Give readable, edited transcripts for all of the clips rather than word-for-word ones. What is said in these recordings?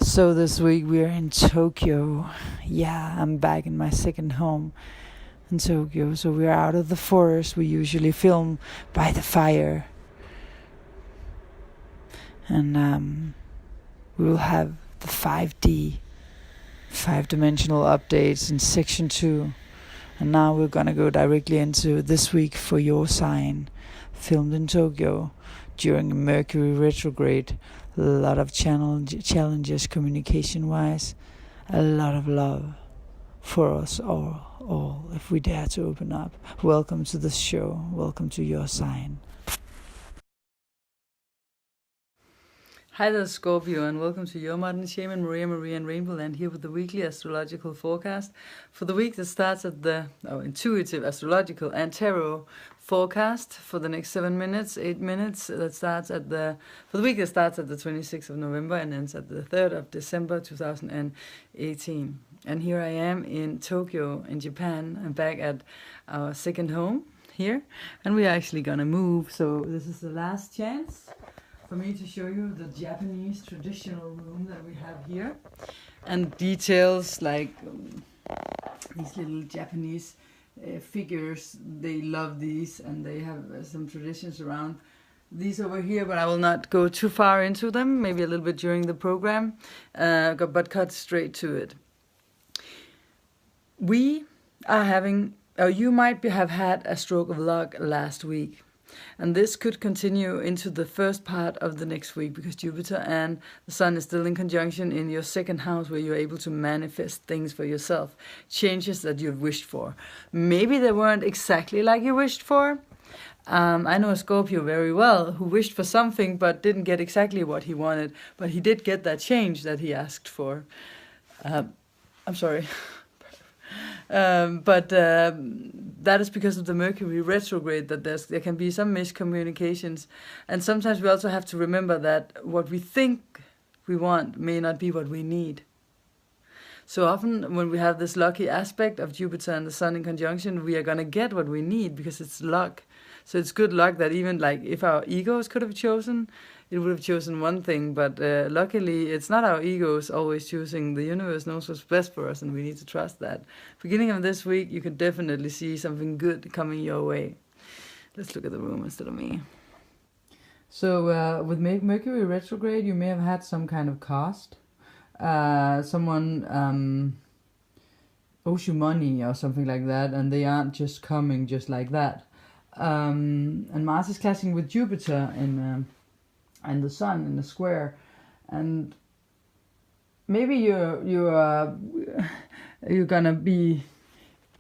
So this week we're in Tokyo. Yeah, I'm back in my second home in Tokyo. So we're out of the forest. We usually film by the fire. And we will have the 5D, 5-dimensional updates in section 2. And now we're gonna go directly into this week for your sign, filmed in Tokyo during Mercury retrograde. A lot of challenges communication-wise, a lot of love for us all if we dare to open up. Welcome to the show. Welcome to your sign. Hi there, Scorpio, and welcome to your modern shaman, Maria and RainbowLand, here with the weekly astrological forecast for the week that starts at the intuitive astrological and tarot forecast for the next 8 minutes. That starts for the week that starts at the 26th of November and ends at the 3rd of December 2018. And here I am in Tokyo, in Japan. I'm back at our second home here, and we're actually gonna move. So this is the last chance for me to show you the Japanese traditional room that we have here, and details like these little Japanese figures. They love these, and they have some traditions around these over here, but I will not go too far into them, maybe a little bit during the program, but cut straight to it. We are having, or you might have had a stroke of luck last week. And this could continue into the first part of the next week, because Jupiter and the Sun is still in conjunction in your second house, where you're able to manifest things for yourself, changes that you've wished for. Maybe they weren't exactly like you wished for. I know a Scorpio very well who wished for something but didn't get exactly what he wanted, but he did get that change that he asked for. I'm sorry. But that is because of the Mercury retrograde, that there can be some miscommunications. And sometimes we also have to remember that what we think we want may not be what we need. So often when we have this lucky aspect of Jupiter and the Sun in conjunction, we are going to get what we need because it's luck. So it's good luck that even like if our egos could have chosen, it would have chosen one thing, but luckily it's not our egos always choosing. The universe knows what's best for us, and we need to trust that. Beginning of this week, you can definitely see something good coming your way. Let's look at the room instead of me. So with Mercury retrograde, you may have had some kind of cost. Someone owes you money or something like that, and they aren't just coming just like that. And Mars is clashing with Jupiter and the Sun in the square, and maybe you're gonna be,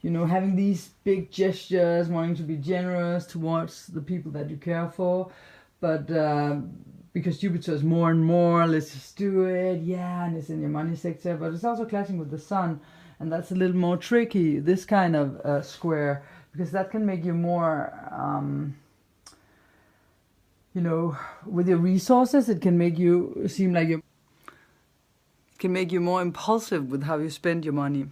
having these big gestures, wanting to be generous towards the people that you care for, but because Jupiter is more and more, let's just do it, and it's in your money sector, but it's also clashing with the Sun, and that's a little more tricky, this kind of square, because that can make you more with your resources. It can make you seem like it can make you more impulsive with how you spend your money.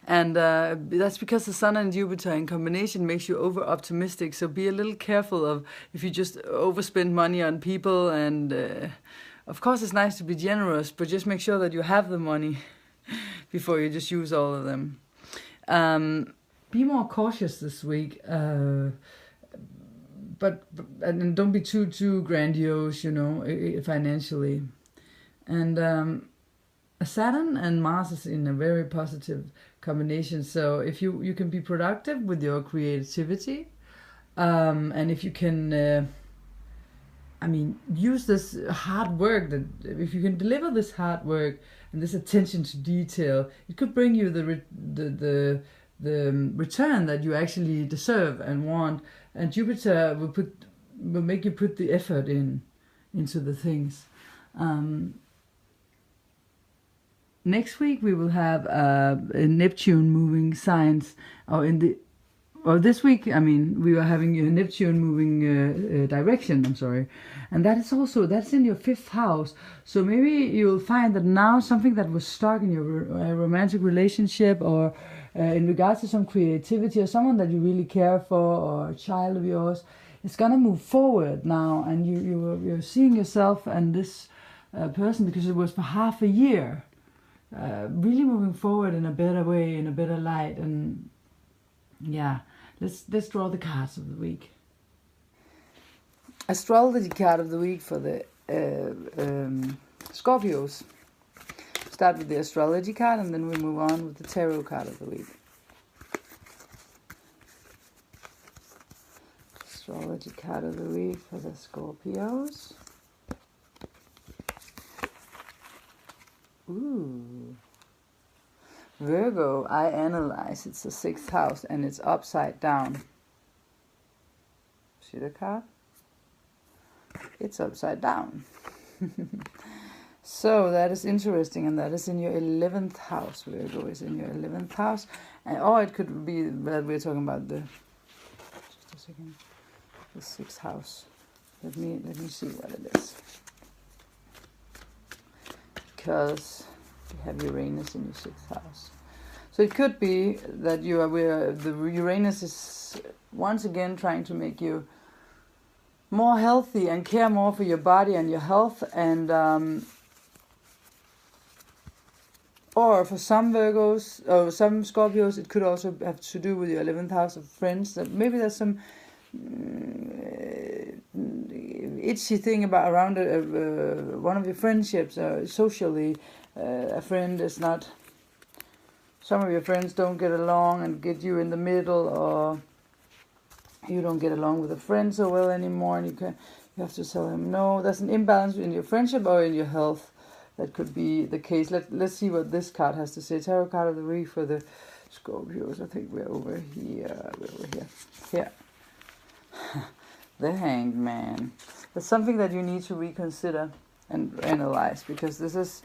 And that's because the Sun and Jupiter in combination makes you over-optimistic. So be a little careful of if you just overspend money on people. And of course it's nice to be generous, but just make sure that you have the money before you just use all of them. Be more cautious this week. But don't be too grandiose, financially. And Saturn and Mars is in a very positive combination. So if you can be productive with your creativity, and if you can, use this hard work, that if you can deliver this hard work and this attention to detail, it could bring you the return that you actually deserve and want. And Jupiter will make you put the effort into the things. Next week we will have Neptune moving signs, this week, we are having a Neptune moving direction, and that's in your 5th house. So maybe you'll find that now something that was stuck in your romantic relationship, or in regards to some creativity, or someone that you really care for, or a child of yours, is gonna move forward now, and you're seeing yourself and this person, because it was for half a year. Really moving forward in a better way, in a better light. And yeah, let's draw the cards of the week. Astrology card of the week for the Scorpios. Start with the astrology card, and then we move on with the tarot card of the week. Astrology card of the week for the Scorpios. Ooh. Virgo, I analyze. It's the 6th house and it's upside down. See the card? It's upside down. So that is interesting, and that is in your 11th house. Virgo is in your 11th house. Or it could be that we're talking about the 6th house. Let me see what it is. Because you have Uranus in your 6th house. So it could be that you are aware the Uranus is once again trying to make you more healthy and care more for your body and your health, and or for some Virgos or some Scorpios, it could also have to do with your 11th house of friends. That maybe there's some itchy thing about around one of your friendships, socially. A friend is not. Some of your friends don't get along and get you in the middle, or you don't get along with a friend so well anymore, and you have to tell him no. There's an imbalance in your friendship or in your health. That could be the case. Let's see what this card has to say. Tarot card of the week for the Scorpios. I think we're over here. Here. The Hanged Man. That's something that you need to reconsider and analyze, because this is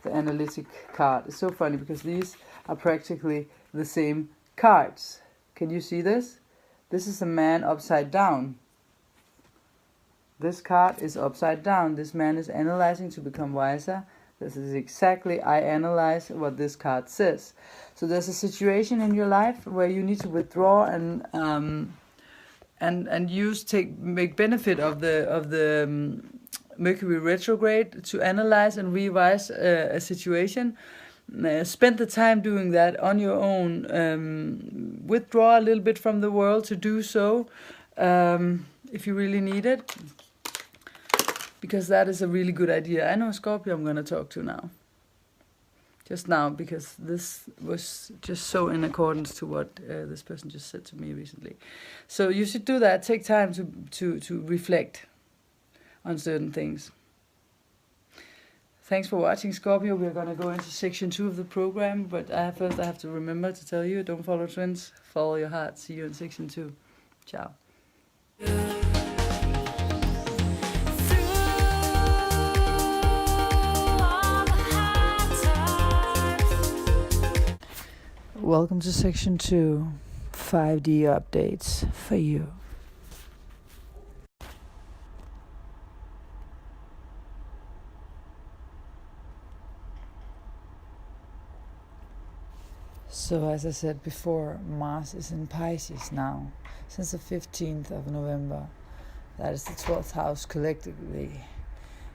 the analytic card. It's so funny because these are practically the same cards. Can you see this? This is a man upside down. This card is upside down. This man is analyzing to become wiser. This is exactly, I analyze what this card says. So there's a situation in your life where you need to withdraw and make benefit of the Mercury retrograde to analyze and revise a situation. Spend the time doing that on your own. Withdraw a little bit from the world to do so, if you really need it, because that is a really good idea. I know Scorpio I'm going to talk to now. Just now, because this was just so in accordance to what this person just said to me recently. So you should do that. Take time to reflect on certain things. Thanks for watching, Scorpio. We're going to go into section 2 of the program, but first I have to remember to tell you, don't follow trends, follow your heart. See you in section 2. Ciao. Welcome to section 2, 5D updates for you. So as I said before, Mars is in Pisces now, since the 15th of November. That is the 12th house collectively.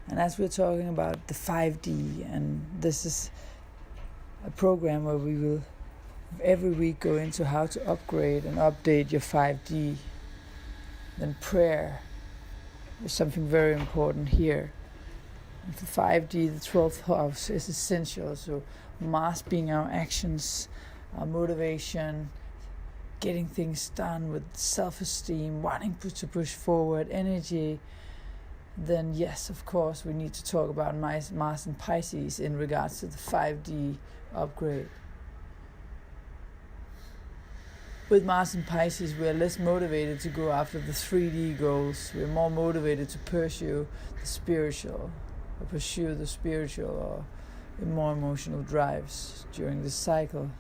And as we're talking about the 5D, and this is a program where we will every week go into how to upgrade and update your 5D, then prayer is something very important here. And for 5D, the 12th house is essential. So Mars being our actions, our motivation, getting things done with self-esteem, wanting to push forward, energy, then yes, of course, we need to talk about Mars and Pisces in regards to the 5D upgrade. With Mars and Pisces, we are less motivated to go after the 3D goals. We're more motivated to pursue the spiritual or more emotional drives during this cycle.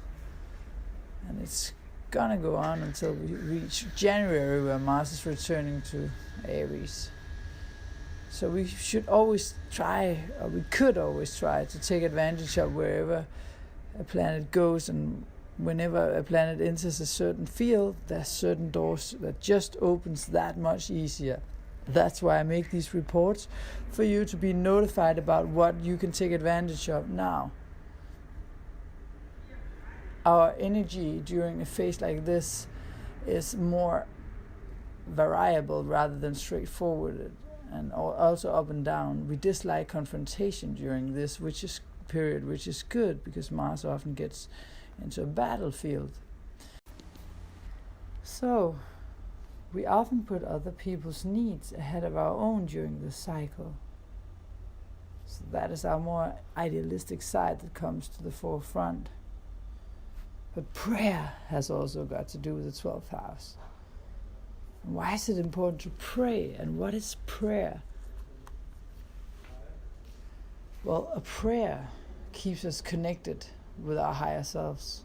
And it's gonna go on until we reach January, where Mars is returning to Aries. So we should always try, or we could always try to take advantage of wherever a planet goes, and whenever a planet enters a certain field, there's certain doors that just opens that much easier. That's why I make these reports, for you to be notified about what you can take advantage of now. Our energy during a phase like this is more variable rather than straightforward, and also up and down. We dislike confrontation during this which is good, because Mars often gets into a battlefield. So we often put other people's needs ahead of our own during this cycle. So that is our more idealistic side that comes to the forefront. But prayer has also got to do with the 12th house. Why is it important to pray? And what is prayer? Well, a prayer keeps us connected with our higher selves,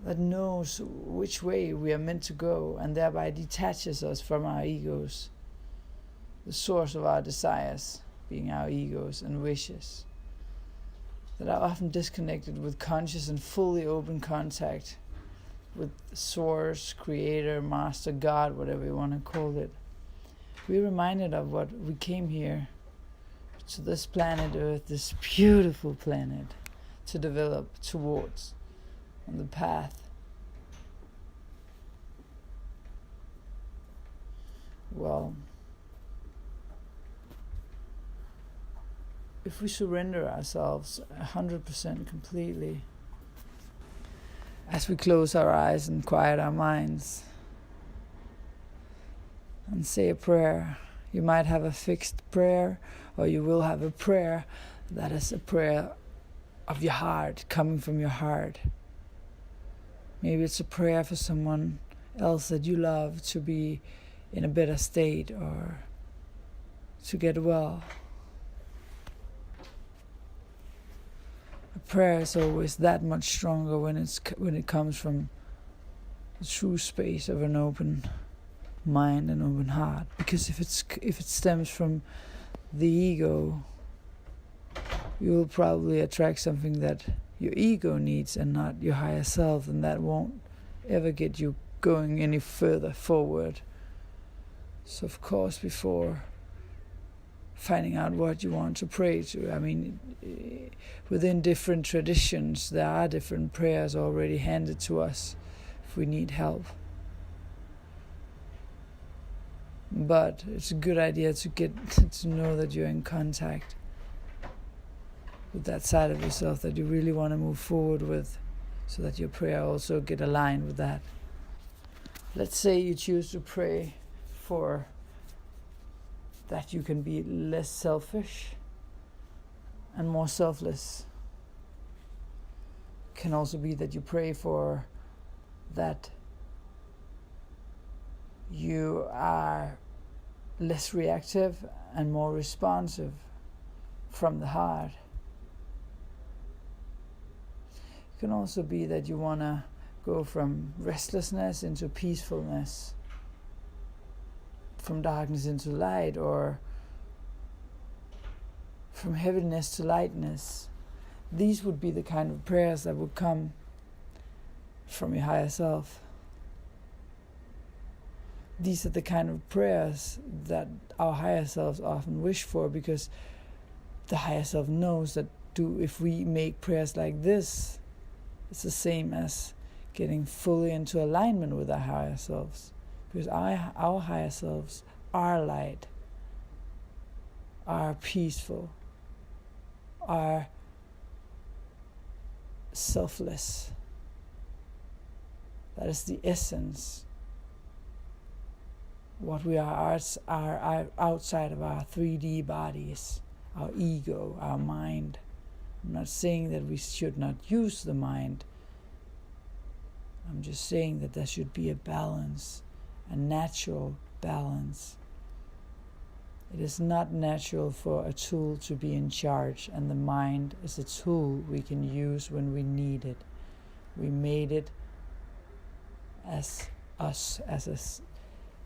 that knows which way we are meant to go, and thereby detaches us from our egos, the source of our desires being our egos and wishes, that are often disconnected with conscious and fully open contact with Source, Creator, Master, God, whatever you want to call it. We're reminded of what we came here to this planet Earth, this beautiful planet, to develop towards on the path. Well, if we surrender ourselves 100% completely, as we close our eyes and quiet our minds and say a prayer, you might have a fixed prayer, or you will have a prayer that is a prayer of your heart, coming from your heart. Maybe it's a prayer for someone else that you love to be in a better state or to get well. A prayer is always that much stronger when it comes from the true space of an open mind and open heart. Because if it stems from the ego, you will probably attract something that your ego needs and not your higher self, and that won't ever get you going any further forward. So of course, before finding out what you want to pray to, I mean, within different traditions, there are different prayers already handed to us if we need help. But it's a good idea to get to know that you're in contact with that side of yourself that you really want to move forward with, so that your prayer also get aligned with that. Let's say you choose to pray for that you can be less selfish and more selfless. It can also be that you pray for that you are less reactive and more responsive from the heart. It can also be that you want to go from restlessness into peacefulness, from darkness into light, or from heaviness to lightness. These would be the kind of prayers that would come from your higher self. These are the kind of prayers that our higher selves often wish for, because the higher self knows that if we make prayers like this, it's the same as getting fully into alignment with our higher selves. Because our higher selves are light, are peaceful, are selfless. That is the essence. What we are outside of our 3D bodies, our ego, our mind. I'm not saying that we should not use the mind. I'm just saying that there should be a balance, a natural balance. It is not natural for a tool to be in charge, and the mind is a tool we can use when we need it. We made it as us, as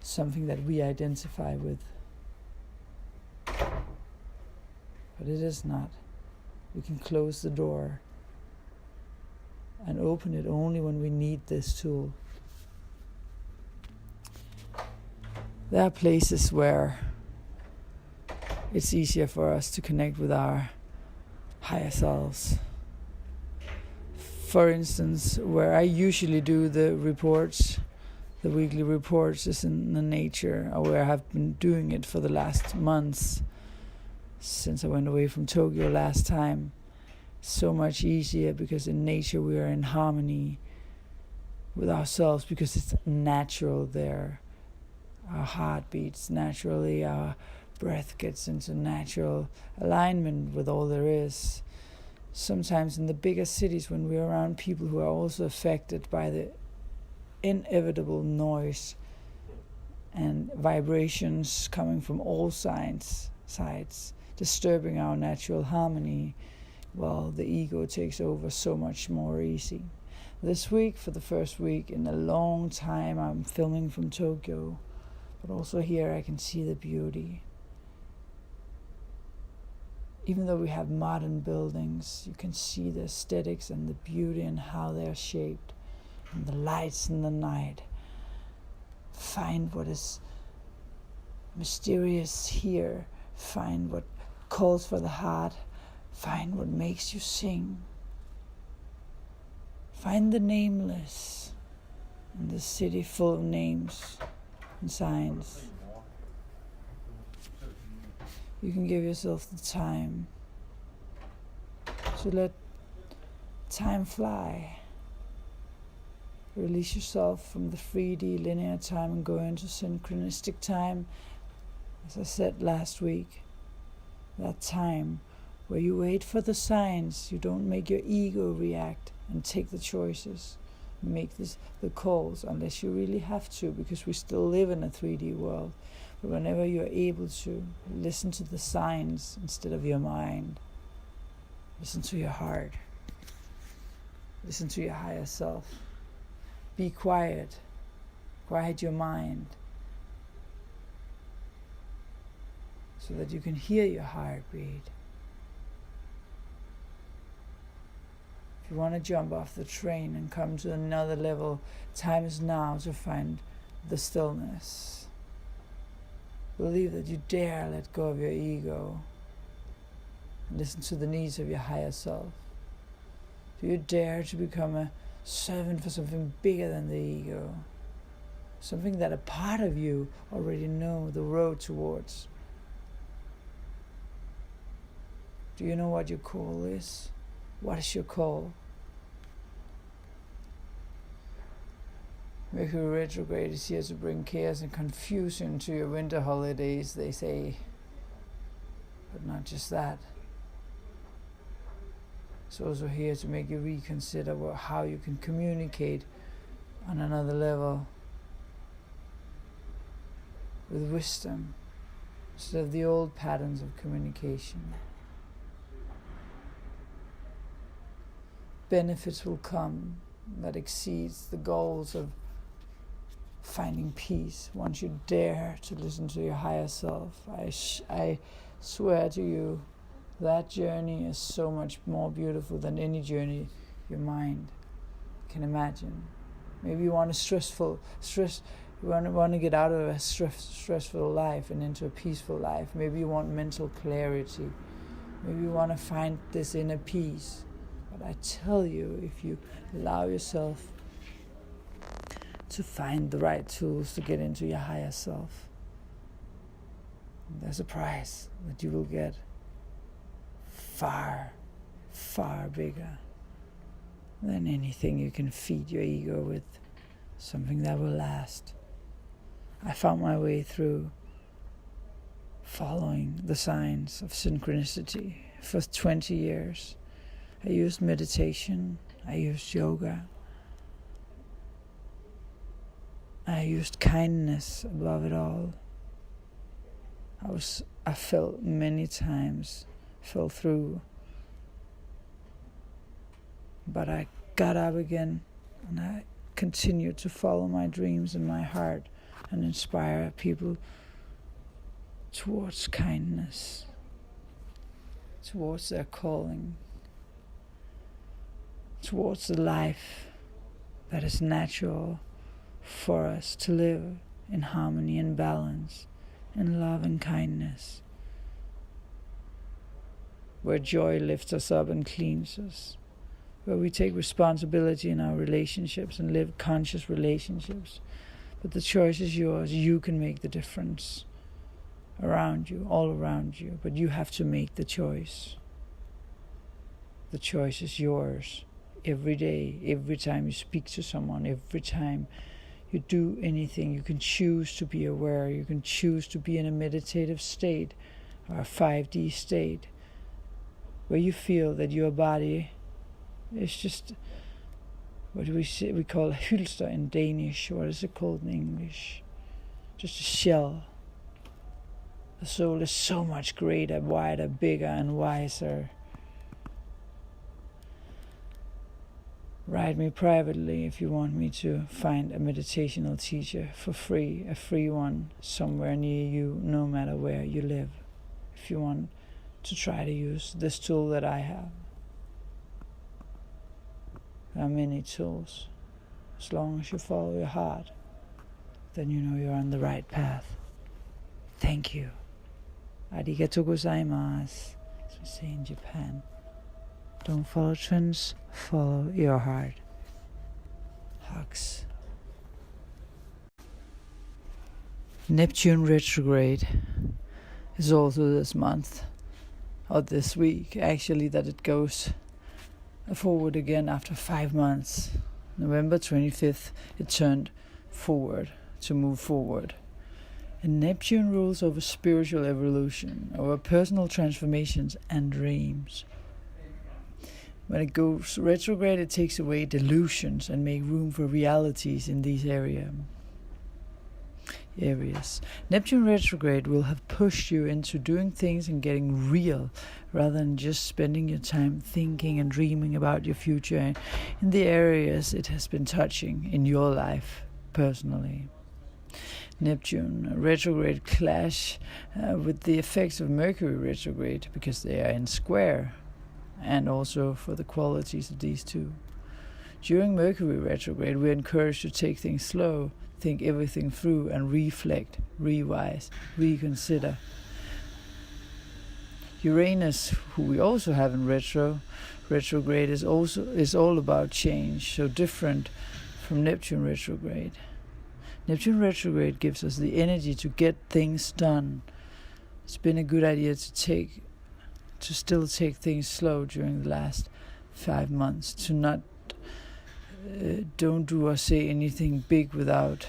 something that we identify with. But it is not. We can close the door and open it only when we need this tool. there are places where it's easier for us to connect with our higher selves. For instance, where I usually do the reports, the weekly reports, is in the nature, or where I have been doing it for the last months since I went away from Tokyo last time. So much easier because in nature we are in harmony with ourselves, because it's natural there. Our heart beats naturally, our breath gets into natural alignment with all there is. Sometimes in the bigger cities, when we're around people who are also affected by the inevitable noise and vibrations coming from all sides, disturbing our natural harmony, well, the ego takes over so much more easy. This week, for the first week in a long time, I'm filming from Tokyo, but also here I can see the beauty. Even though we have modern buildings, you can see the aesthetics and the beauty and how they're shaped, and the lights in the night. Find what is mysterious here. Find what calls for the heart. Find what makes you sing. Find the nameless in the city full of names and signs. You can give yourself the time to let time fly. Release yourself from the 3D linear time and go into synchronistic time. As I said last week, that time where you wait for the signs, you don't make your ego react and take the choices, make the calls, unless you really have to, because we still live in a 3D world. But whenever you're able to, listen to the signs instead of your mind. Listen to your heart. Listen to your higher self. Be quiet. Quiet your mind, so that you can hear your heartbeat. If you want to jump off the train and come to another level, time is now to find the stillness. Believe that you dare let go of your ego and listen to the needs of your higher self. Do you dare to become a servant for something bigger than the ego? Something that a part of you already know the road towards. Do you know what your call is? What is your call? Mercury retrograde is here to bring chaos and confusion to your winter holidays, they say. But not just that. It's also here to make you reconsider how you can communicate on another level with wisdom instead of the old patterns of communication. Benefits will come that exceeds the goals of finding peace once you dare to listen to your higher self. I swear to you, that journey is so much more beautiful than any journey your mind can imagine. Maybe you want you want to get out of a stressful life and into a peaceful life. Maybe you want mental clarity. Maybe you want to find this inner peace. But I tell you, if you allow yourself to find the right tools to get into your higher self, there's a prize that you will get far, far bigger than anything you can feed your ego with, something that will last. I found my way through following the signs of synchronicity for 20 years. I used meditation, I used yoga, I used kindness above it all. I fell many times, fell through, but I got up again and I continued to follow my dreams in my heart and inspire people towards kindness, towards their calling, towards the life that is natural for us to live in harmony and balance, in love and kindness, where joy lifts us up and cleans us, where we take responsibility in our relationships and live conscious relationships. But the choice is yours. You can make the difference around you, all around you, but you have to make the choice. The choice is yours. Every day, every time you speak to someone, every time you do anything, you can choose to be aware. You can choose to be in a meditative state or a 5D state where you feel that your body is just what do we say? We call hylster in Danish. What is it called in English? Just a shell. The soul is so much greater, wider, bigger, and wiser. Write me privately if you want me to find a meditational teacher for free, a free one somewhere near you, no matter where you live, if you want to try to use this tool that I have. There are many tools. As long as you follow your heart, then you know you're on the right path. Thank you. Arigatou gozaimasu, as we say in Japan. Don't follow trends, follow your heart. Hugs. Neptune retrograde is also this month, or this week actually, that it goes forward again after 5 months. November 25th, it turned forward, to move forward. And Neptune rules over spiritual evolution, over personal transformations and dreams. When it goes retrograde, it takes away delusions and makes room for realities in these areas. Neptune retrograde will have pushed you into doing things and getting real, rather than just spending your time thinking and dreaming about your future in the areas it has been touching in your life personally. Neptune retrograde clash with the effects of Mercury retrograde because they are in square, and also for the qualities of these two. During Mercury retrograde, we're encouraged to take things slow, think everything through, and reflect, revise, reconsider. Uranus, who we also have in retrograde, is all about change, so different from Neptune retrograde. Neptune retrograde gives us the energy to get things done. It's been a good idea to still take things slow during the last 5 months, to not don't do or say anything big without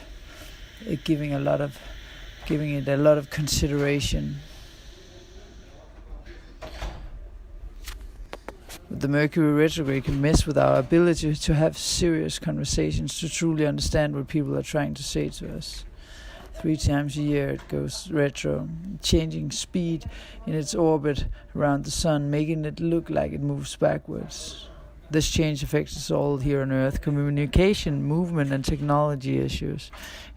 giving it a lot of consideration. The Mercury retrograde can mess with our ability to have serious conversations, to truly understand what people are trying to say to us. 3 times a year it goes retro, changing speed in its orbit around the sun, making it look like it moves backwards. This change affects us all here on Earth. Communication, movement, and technology issues.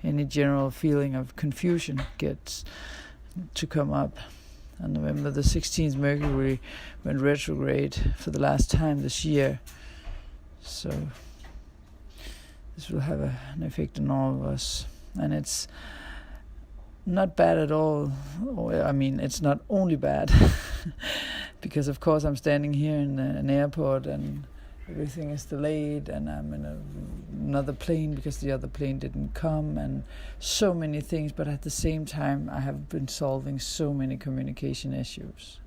Any general feeling of confusion gets to come up. On November the 16th, Mercury went retrograde for the last time this year. So this will have an effect on all of us. And it's not bad at all. It's not only bad. Because, of course, I'm standing here in an airport and everything is delayed, and I'm in another plane because the other plane didn't come, and so many things. But at the same time, I have been solving so many communication issues.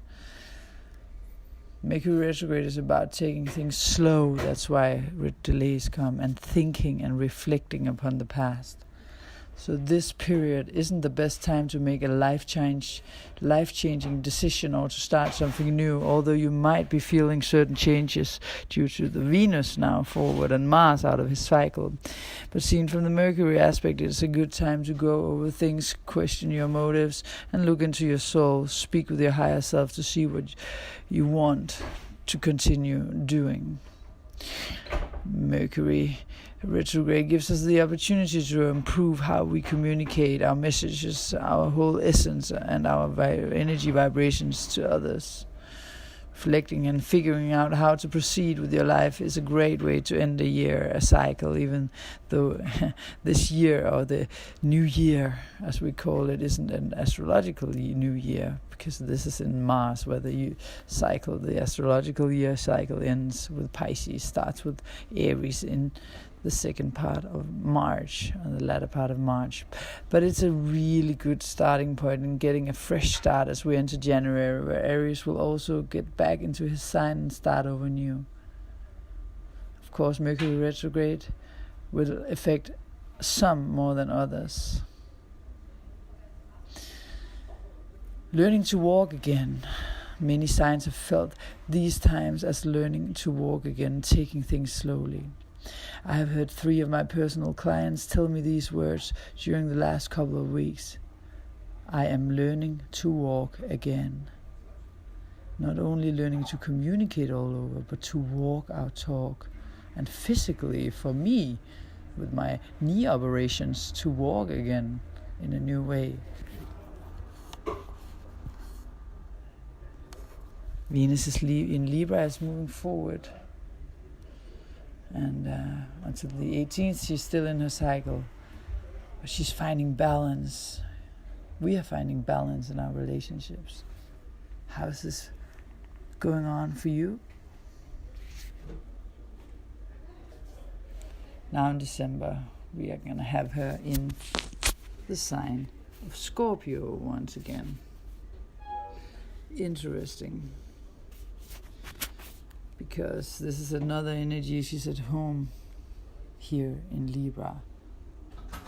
Mercury retrograde is about taking things slow. That's why delays come, and thinking and reflecting upon the past. So this period isn't the best time to make a life-changing decision or to start something new, although you might be feeling certain changes due to the Venus now forward and Mars out of his cycle. But seen from the Mercury aspect, it's a good time to go over things, question your motives, and look into your soul. Speak with your higher self to see what you want to continue doing. Mercury retrograde gives us the opportunity to improve how we communicate our messages, our whole essence, and our energy vibrations to others. reflecting and figuring out how to proceed with your life is a great way to end the year, a cycle, even though this year, or the new year as we call it, isn't an astrological new year, because this is in Mars, where the cycle, the astrological year cycle, ends with Pisces, starts with Aries in the second part of March, and the latter part of March. But it's a really good starting point in getting a fresh start as we enter January, where Aries will also get back into his sign and start over new. Of course, Mercury retrograde will affect some more than others. Learning to walk again. Many signs have felt these times as learning to walk again, taking things slowly. I have heard 3 of my personal clients tell me these words during the last couple of weeks. I am learning to walk again. Not only learning to communicate all over, but to walk our talk. And physically, for me, with my knee operations, to walk again in a new way. Venus is in Libra, is moving forward. And until the 18th, she's still in her cycle. But she's finding balance. We are finding balance in our relationships. How is this going on for you? Now in December, we are going to have her in the sign of Scorpio once again. Interesting. Because this is another energy. She's at home here in Libra.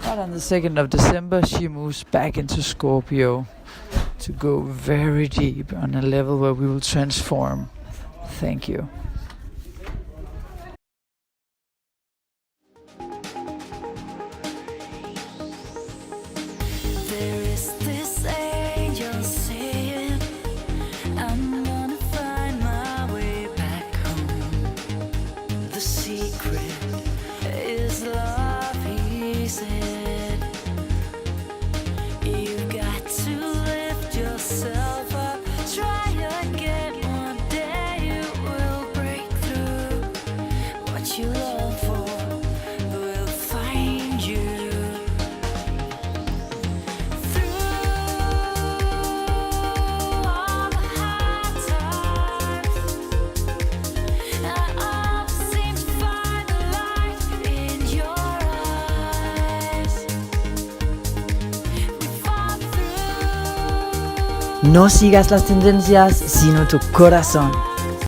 But on the 2nd of December, she moves back into Scorpio to go very deep on a level where we will transform. Thank you. No sigas las tendencias, sino tu corazón.